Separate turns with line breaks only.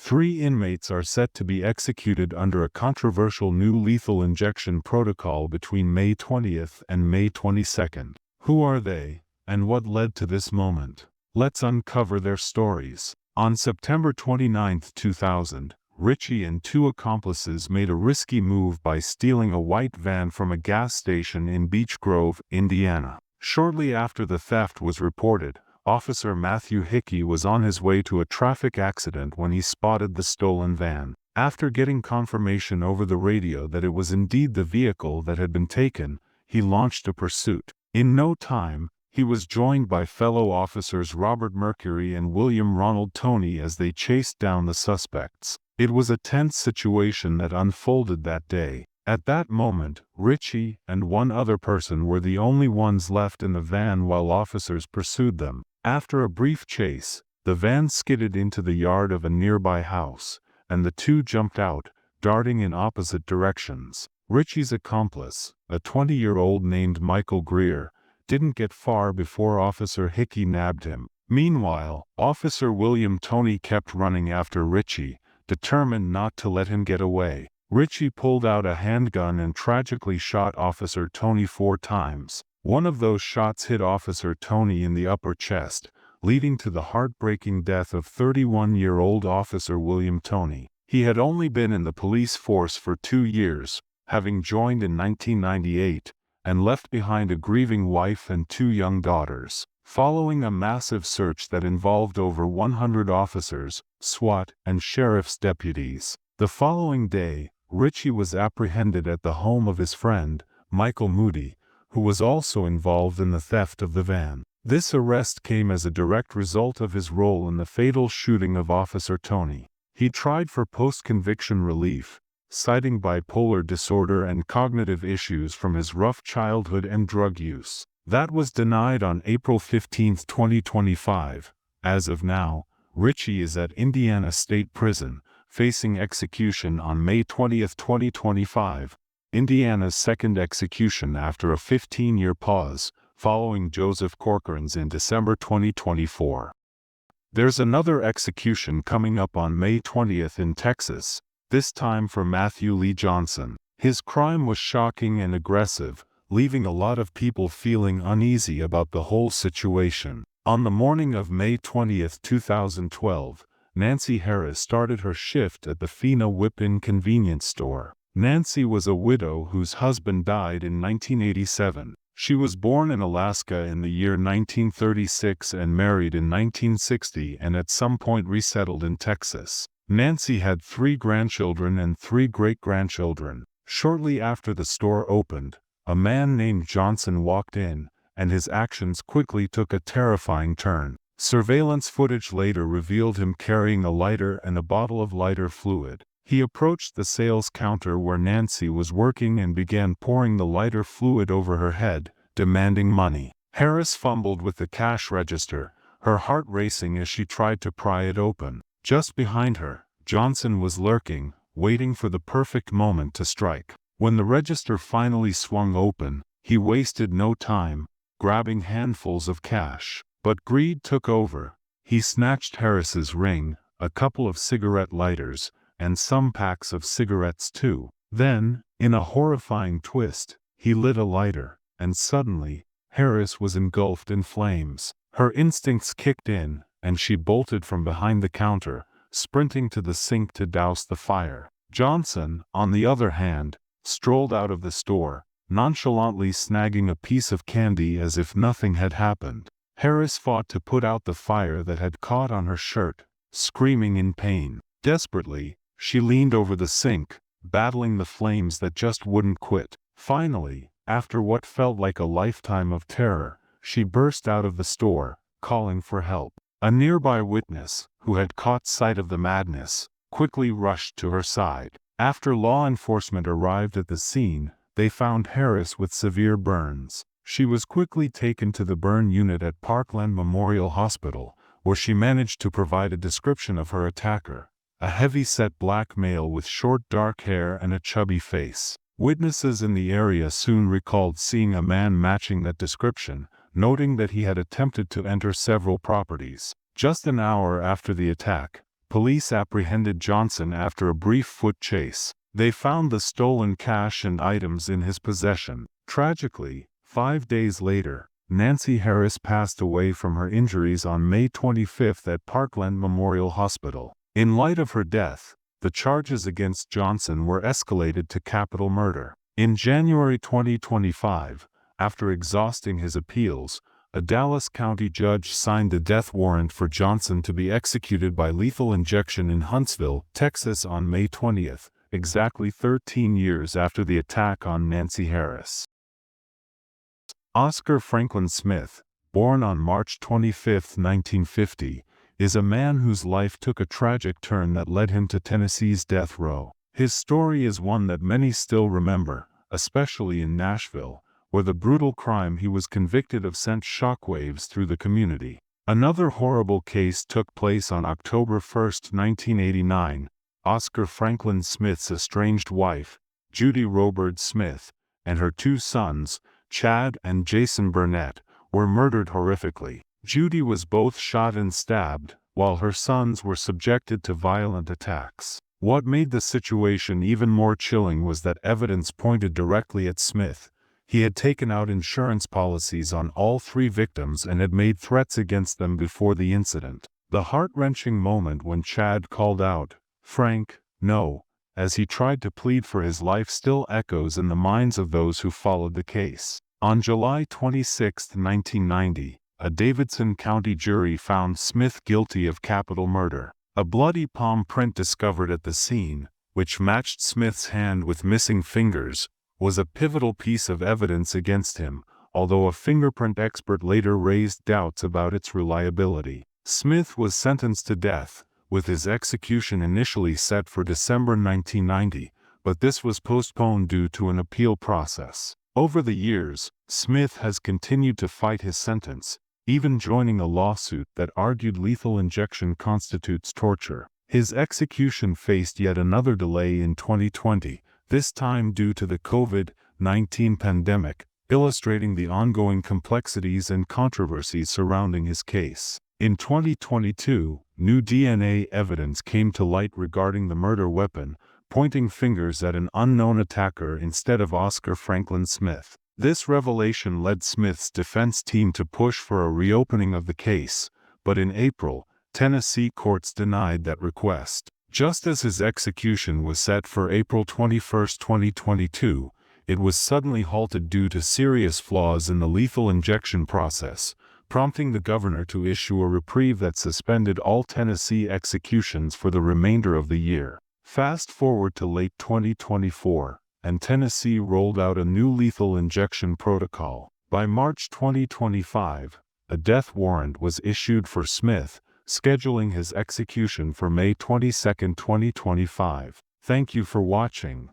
3 inmates are set to be executed under a controversial new lethal injection protocol between May 20th and May 22nd. Who are they, and what led to this moment? Let's uncover their stories. On September 29, 2000, Ritchie and 2 accomplices made a risky move by stealing a white van from a gas station in Beech Grove, Indiana. Shortly after the theft was reported, Officer Matthew Hickey was on his way to a traffic accident when he spotted the stolen van. After getting confirmation over the radio that it was indeed the vehicle that had been taken, he launched a pursuit. In no time, he was joined by fellow officers Robert Mercury and William Ronald Toney as they chased down the suspects. It was a tense situation that unfolded that day. At that moment, Ritchie and 1 other person were the only ones left in the van while officers pursued them. After a brief chase, the van skidded into the yard of a nearby house, and the 2 jumped out, darting in opposite directions. Ritchie's accomplice, a 20-year-old named Michael Greer, didn't get far before Officer Hickey nabbed him. Meanwhile, Officer William Toney kept running after Ritchie, determined not to let him get away. Ritchie pulled out a handgun and tragically shot Officer Toney 4 times. One of those shots hit Officer Toney in the upper chest, leading to the heartbreaking death of 31-year-old Officer William Toney. He had only been in the police force for 2 years, having joined in 1998, and left behind a grieving wife and 2 young daughters. Following a massive search that involved over 100 officers, SWAT, and sheriff's deputies, the following day, Ritchie was apprehended at the home of his friend, Michael Moody, who was also involved in the theft of the van. This arrest came as a direct result of his role in the fatal shooting of Officer Toney. He tried for post-conviction relief, citing bipolar disorder and cognitive issues from his rough childhood and drug use. That was denied on April 15, 2025. As of now, Ritchie is at Indiana State Prison, facing execution on May 20, 2025. Indiana's second execution after a 15-year pause, following Joseph Corcoran's in December 2024. There's another execution coming up on May 20th in Texas, this time for Matthew Lee Johnson. His crime was shocking and aggressive, leaving a lot of people feeling uneasy about the whole situation. On the morning of May 20, 2012, Nancy Harris started her shift at the Fina Whip-In convenience store. Nancy was a widow whose husband died in 1987. She was born in Alaska in the year 1936 and married in 1960 and at some point resettled in Texas. Nancy had 3 grandchildren and 3 great-grandchildren. Shortly after the store opened, a man named Johnson walked in, and his actions quickly took a terrifying turn. Surveillance footage later revealed him carrying a lighter and a bottle of lighter fluid. He approached the sales counter where Nancy was working and began pouring the lighter fluid over her head, demanding money. Harris fumbled with the cash register, her heart racing as she tried to pry it open. Just behind her, Johnson was lurking, waiting for the perfect moment to strike. When the register finally swung open, he wasted no time, grabbing handfuls of cash. But greed took over. He snatched Harris's ring, a couple of cigarette lighters, and some packs of cigarettes too. Then, in a horrifying twist, he lit a lighter, and suddenly, Harris was engulfed in flames. Her instincts kicked in, and she bolted from behind the counter, sprinting to the sink to douse the fire. Johnson, on the other hand, strolled out of the store, nonchalantly snagging a piece of candy as if nothing had happened. Harris fought to put out the fire that had caught on her shirt, screaming in pain. Desperately, she leaned over the sink, battling the flames that just wouldn't quit. Finally, after what felt like a lifetime of terror, she burst out of the store, calling for help. A nearby witness, who had caught sight of the madness, quickly rushed to her side. After law enforcement arrived at the scene, they found Harris with severe burns. She was quickly taken to the burn unit at Parkland Memorial Hospital, where she managed to provide a description of her attacker, a heavy-set black male with short dark hair and a chubby face. Witnesses in the area soon recalled seeing a man matching that description, noting that he had attempted to enter several properties. Just an hour after the attack, police apprehended Johnson after a brief foot chase. They found the stolen cash and items in his possession. Tragically, 5 days later, Nancy Harris passed away from her injuries on May 25 at Parkland Memorial Hospital. In light of her death, the charges against Johnson were escalated to capital murder. In January 2025, after exhausting his appeals, a Dallas County judge signed a death warrant for Johnson to be executed by lethal injection in Huntsville, Texas on May 20, exactly 13 years after the attack on Nancy Harris. Oscar Franklin Smith, born on March 25, 1950, is a man whose life took a tragic turn that led him to Tennessee's death row. His story is one that many still remember, especially in Nashville, where the brutal crime he was convicted of sent shockwaves through the community. Another horrible case took place on October 1, 1989. Oscar Franklin Smith's estranged wife, Judy Robert Smith, and her 2 sons, Chad and Jason Burnett, were murdered horrifically. Judy was both shot and stabbed, while her sons were subjected to violent attacks. What made the situation even more chilling was that evidence pointed directly at Smith. He had taken out insurance policies on all 3 victims and had made threats against them before the incident. The heart-wrenching moment when Chad called out, "Frank, no," as he tried to plead for his life still echoes in the minds of those who followed the case. On July 26, 1990, a Davidson County jury found Smith guilty of capital murder. A bloody palm print discovered at the scene, which matched Smith's hand with missing fingers, was a pivotal piece of evidence against him, although a fingerprint expert later raised doubts about its reliability. Smith was sentenced to death, with his execution initially set for December 1990, but this was postponed due to an appeal process. Over the years, Smith has continued to fight his sentence, even joining a lawsuit that argued lethal injection constitutes torture. His execution faced yet another delay in 2020, this time due to the COVID-19 pandemic, illustrating the ongoing complexities and controversies surrounding his case. In 2022, new DNA evidence came to light regarding the murder weapon, pointing fingers at an unknown attacker instead of Oscar Franklin Smith. This revelation led Smith's defense team to push for a reopening of the case, but in April, Tennessee courts denied that request. Just as his execution was set for April 21, 2022, it was suddenly halted due to serious flaws in the lethal injection process, prompting the governor to issue a reprieve that suspended all Tennessee executions for the remainder of the year. Fast forward to late 2024, and Tennessee rolled out a new lethal injection protocol. By March 2025, a death warrant was issued for Smith, scheduling his execution for May 22, 2025. Thank you for watching.